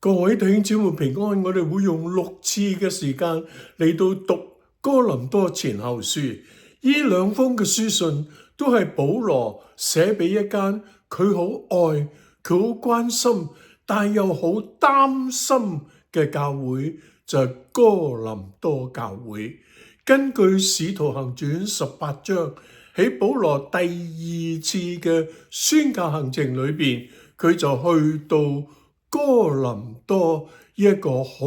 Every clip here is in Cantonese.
各位弟兄姊妹平安，我哋會用6次嘅時間嚟到讀哥林多前後書。呢兩封嘅書信都係保羅寫俾一間佢好愛、佢好關心，但又好擔心嘅教會，就係哥林多教會。根據《使徒行傳》18章，喺保羅第2次嘅宣教行程裏邊，佢就去到哥林多一個好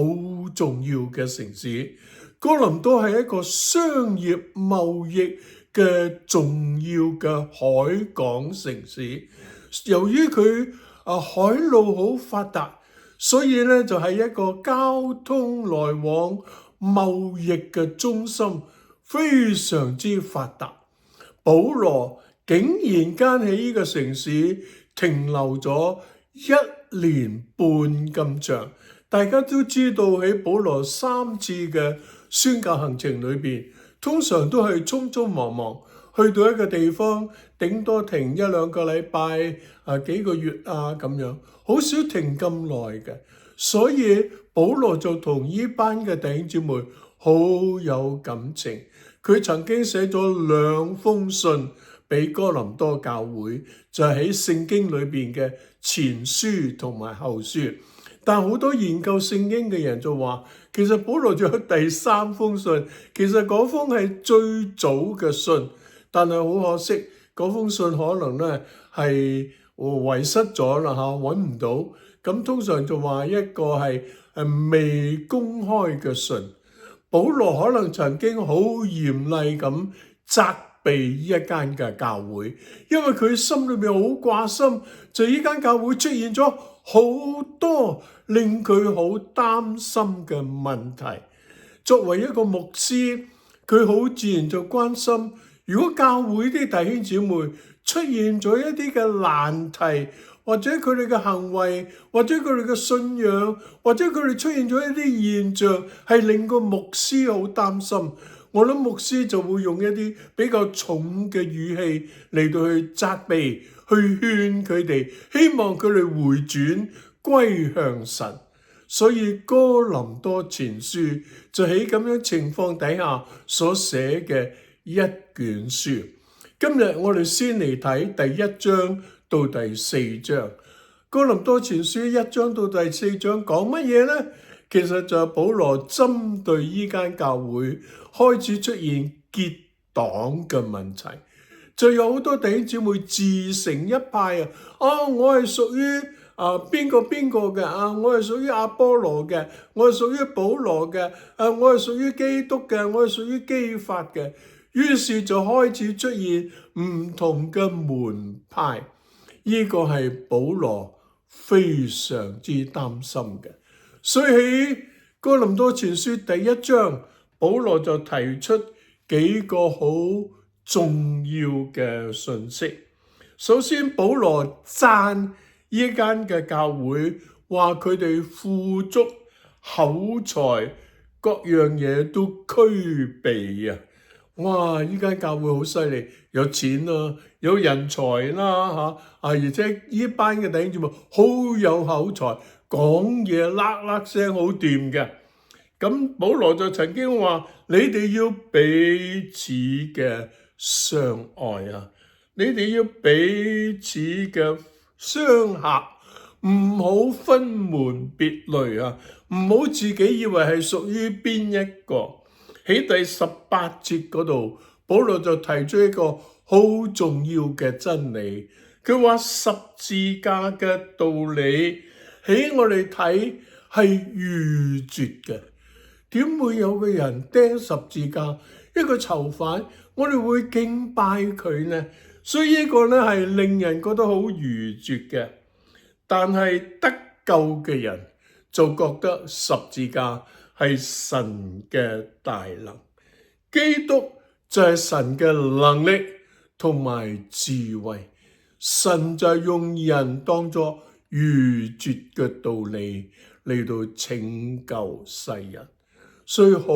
重要嘅城市。哥林多係一個商業貿易嘅重要嘅海港城市。由於佢海路好發達，所以咧就係一個交通來往貿易嘅中心，非常之發達。保羅竟然間喺呢個城市停留咗1年半咁長。大家都知道喺保羅3次嘅宣教行程裏邊，通常都係匆匆忙忙去到一個地方，頂多停1-2個禮拜幾個月咁樣，好少停咁耐嘅。所以保羅就同呢班嘅弟兄姊妹好有感情。佢曾經寫咗2封信俾哥林多教會，就係喺聖經裏邊嘅前書同埋後書。但好多研究聖經嘅人就話，其實保羅仲有第3封信，其實嗰封係最早嘅信，但係好可惜，嗰封信可能咧係遺失咗啦，揾唔到。咁通常就話一個係未公開嘅信。保羅可能曾經好嚴厲咁責備呢一間嘅教會，因為佢心裏面好掛心，就呢間教會出現咗好多令佢好擔心嘅問題。作為一個牧師，佢好自然就關心，如果教會啲弟兄姊妹出現咗一啲嘅難題，或者佢哋嘅行為，或者佢哋嘅信仰，或者佢哋出現咗一啲現象，係令個牧師好擔心。我諗牧師就會用一啲比較重嘅語氣嚟到去責備，去勸佢哋，希望佢哋回轉歸向神。所以哥林多前書就喺咁樣情況底下所寫嘅一卷書。今日我哋先嚟睇第1章到第4章。哥林多前書1章到第4章講乜嘢呢？其實就係保羅針對呢間教會開始出現結黨嘅問題，就有好多弟兄姊妹自成一派我係屬於邊個嘅我係屬於阿波羅嘅，我係屬於保羅嘅，我係屬於基督嘅，我係屬於基法嘅。於是就開始出現唔同嘅門派，呢個係保羅非常之擔心嘅。所以喺哥林多前書第1章，保羅就提出幾個好重要嘅信息。首先，保羅讚呢間嘅教會，話佢哋富足、口才，各樣嘢都俱備。哇！呢間教會好犀利，有錢啦，有人才啦，而且呢班嘅弟兄姊妹好有口才，講嘢喇聲好掂嘅。咁保羅就曾經話：你哋要彼此嘅相愛你哋要彼此嘅相合，唔好分門別類唔好自己以為係屬於邊一個。喺第18節嗰度，保羅就提出一個好重要嘅真理。佢話十字架嘅道理喺我哋睇係愚拙嘅。點會有個人釘十字架？一個囚犯，我哋會敬拜佢呢？所以呢個呢係令人覺得好愚拙嘅。但係得救嘅人就覺得十字架係神嘅大能，基督就係神嘅能力同埋智慧，神就係用人當作愚拙嘅道理嚟到拯救世人。所以好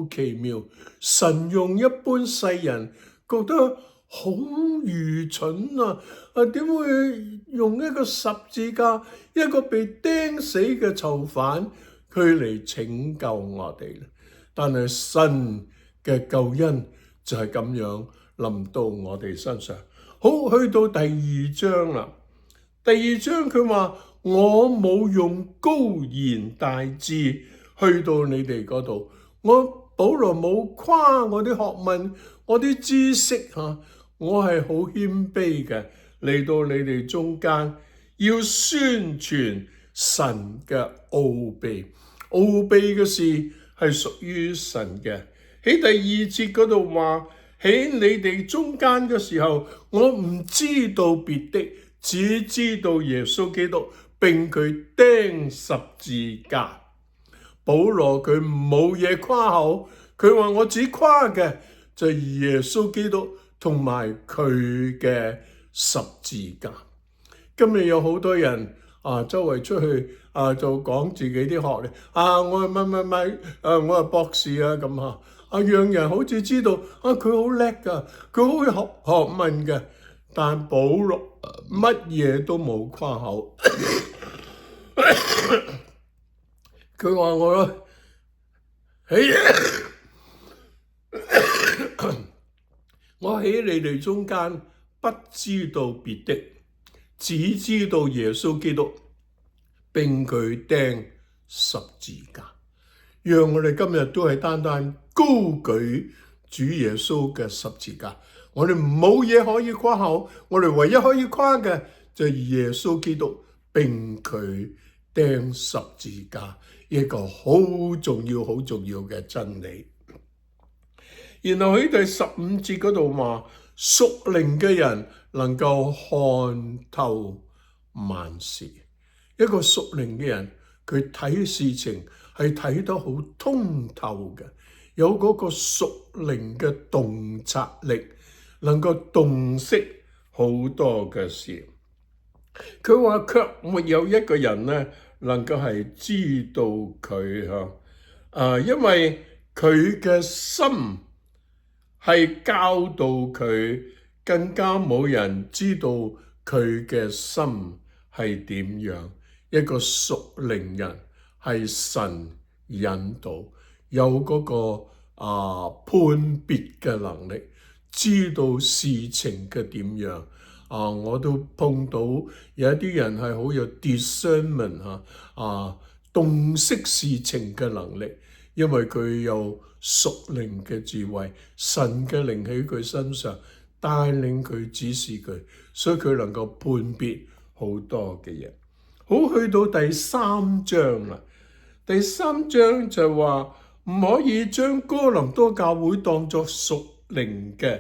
奇妙，神用一般世人覺得好愚蠢啊！點會用一個十字架，一個被釘死嘅囚犯，佢嚟拯救我哋？但係神嘅救恩就係咁樣臨到我哋身上。好，去到第二章啦。第二章佢話：我冇用高言大智去到你哋嗰度，我保羅冇誇我啲學問，我啲知識嚇，我係好謙卑嘅嚟到你哋中間，要宣傳神嘅奧秘。奧秘嘅事係屬於神嘅。喺第二節嗰度話：喺你哋中間嘅時候，我唔知道別的，只知道耶穌基督並佢釘十字架。保羅佢冇嘢誇口，佢話我只誇嘅就係耶穌基督同埋佢嘅十字架。今日有好多人周圍出去就講自己啲學歷我係乜我係博士咁讓人好似知道佢好叻噶，佢好會學問嘅。但保羅乜嘢都冇誇口，佢話我喺你哋中間不知道別的，只知道耶穌基督並佢釘十字架。讓我哋今日都係單單高舉主耶穌嘅十字架。我哋冇嘢可以誇口，我哋唯一可以誇嘅就係耶穌基督並佢釘十字架，一個好重要嘅真理。然後喺第15節嗰度話，屬靈嘅人能夠看透萬事。一個屬靈嘅人，佢睇事情係睇得好通透嘅，有嗰個屬靈嘅洞察力，能夠洞悉好多嘅事。佢話卻沒有一個人呢能夠係知道佢因為佢嘅心係教導佢，更加冇人知道佢嘅心係點樣。一個屬靈人係神引導，有嗰個判別嘅能力，知道事情嘅點樣。我都碰到有一啲人係好有 discernment 洞悉事情嘅能力，因為佢有屬靈嘅智慧，神嘅靈喺佢身上帶領佢指示佢，所以佢能夠判別好多嘅嘢。好，去到第3章啦。第3章就話唔可以將哥林多教會當作屬靈嘅，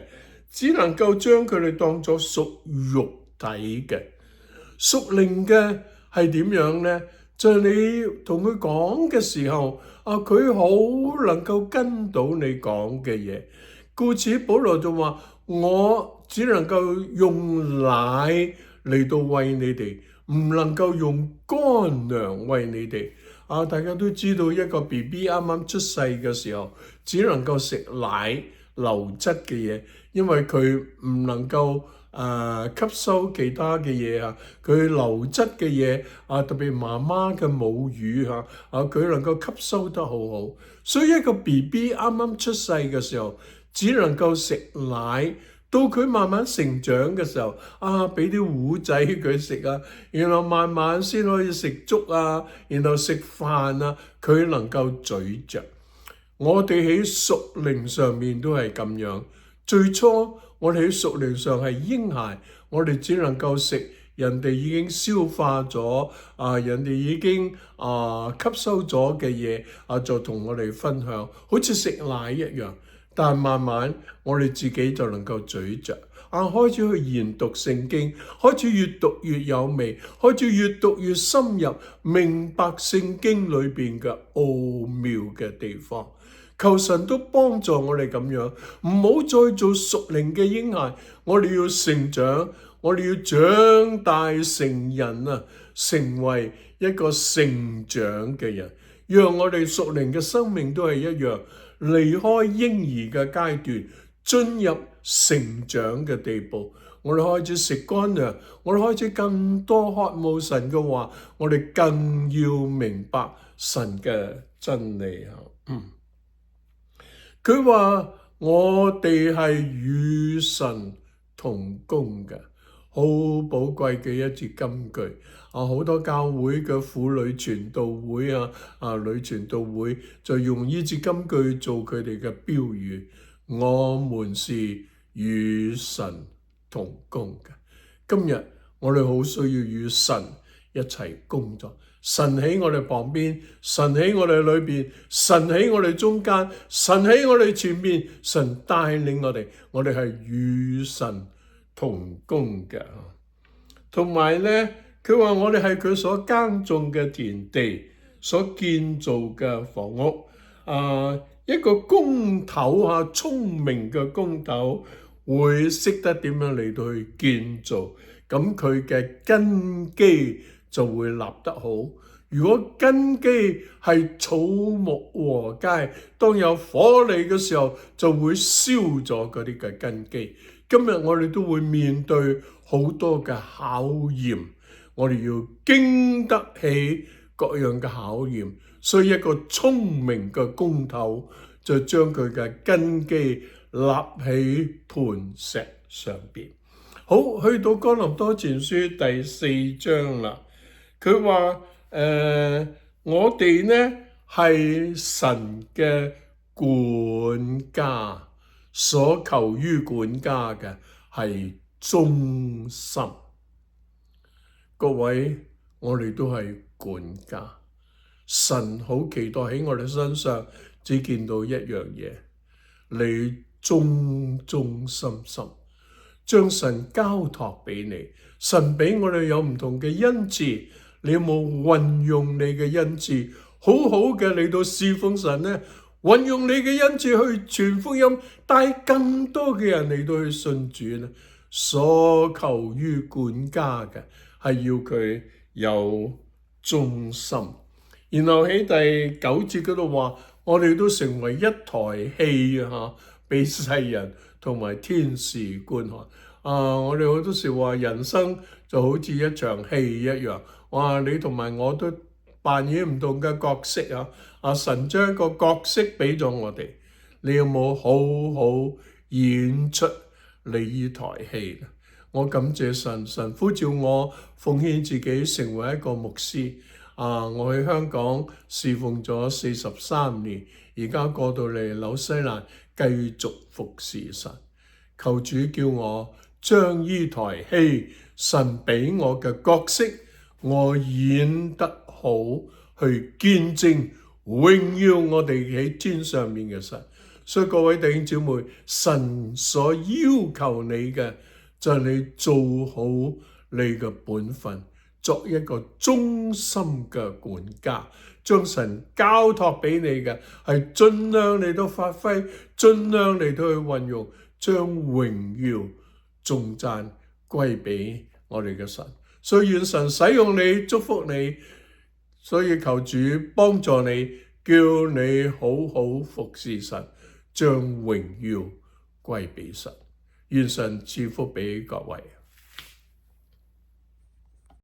只能夠將佢哋當作屬肉體嘅。屬靈嘅係點樣呢？就係你同佢講嘅時候，佢好能夠跟到你講嘅嘢。故此保羅就話：我只能夠用奶嚟到餵你哋，唔能夠用乾糧餵你哋。大家都知道一個 BB 啱啱出世嘅時候，只能夠食奶流質嘅嘢，因為佢唔能夠吸收其他嘅嘢佢流質嘅嘢特別媽媽嘅母乳佢能夠吸收得好好。所以一個 BB 啱啱出世嘅時候，只能夠食奶。到佢慢慢成長嘅時候，俾啲糊仔佢食然後慢慢先可以食粥然後食飯佢能夠咀嚼。我哋喺屬靈上面都係咁樣。最初我哋喺屬靈上係嬰孩，我哋只能夠食人哋已經消化咗人哋已經吸收咗嘅嘢就同我哋分享，好似食奶一樣。但慢慢我哋自己就能夠咀嚼開始去研讀聖經，開始越讀越有味，開始越讀越深入，明白聖經裏邊嘅奧妙嘅地方。求神都幫助我哋咁樣，唔好再做屬靈嘅嬰孩，我哋要成長，我哋要長大成人成為一個成長嘅人，讓我哋屬靈嘅生命都係一樣。離開嬰兒嘅階段，進入成長嘅地步。我哋開始食乾糧，我哋開始更多渴慕神嘅話，我哋更要明白神嘅真理啊！佢話我哋係與神同工嘅，好寶貴嘅一節金句啊！好多教會嘅婦女傳道會女傳道會就用呢節金句做佢哋嘅標語。我們是與神同工嘅。今日我哋好需要與神一齊工作。神喺我哋旁邊，神喺我哋裏邊，神喺我哋中間，神喺我哋前面，神帶領我哋係與神同工嘅。同埋咧，佢話我哋係佢所耕種嘅田地，所建造嘅房屋。一個工頭聰明嘅工頭會識得點樣嚟到去建造，咁佢嘅根基就會立得好。如果根基係草木禾秸，當有火嚟嘅時候，就會燒咗嗰啲嘅根基。今日我哋都會面對好多嘅考驗，我哋要經得起各樣嘅考驗。所以一個聰明嘅工頭就將佢嘅根基立喺磐石上邊。好，去到哥林多前書第4章啦。佢話我哋呢係神嘅管家，所求於管家嘅係忠心。各位，我哋都係管家，神好期待喺我哋身上只見到一樣嘢，你忠心心將神交託俾你。神俾我哋有唔同嘅恩賜，你有冇運用你嘅恩賜好好嘅嚟到侍奉神呢？運用你嘅恩賜去傳福音，帶更多嘅人嚟到去信主呢？所求於管家嘅係要佢有忠心。然後喺第9節嗰度話，我哋都成為一台戲俾世人同埋天使觀看。我哋好多時話人生就好似一場戲一樣。你同埋我都扮演唔同嘅角色神將一個角色俾咗我哋，你有冇好好演出你呢台戲？我感謝神，神呼召我奉獻自己成為一個牧師。我喺香港侍奉咗43年，而家過到嚟紐西蘭繼續服侍神。求主叫我將呢台戲，神俾我嘅角色，我演得好，去見證榮耀我哋喺天上面嘅神。所以各位弟兄姊妹，神所要求你嘅就係你做好你嘅本分，作一個忠心嘅管家。將神交託俾你嘅係盡量嚟到發揮，盡量嚟到去運用，將榮耀頌讚歸俾我哋嘅神。所以願神使用你，祝福你。所以求主幫助你，叫你好好服侍神，將榮耀歸俾神。願神賜福俾各位。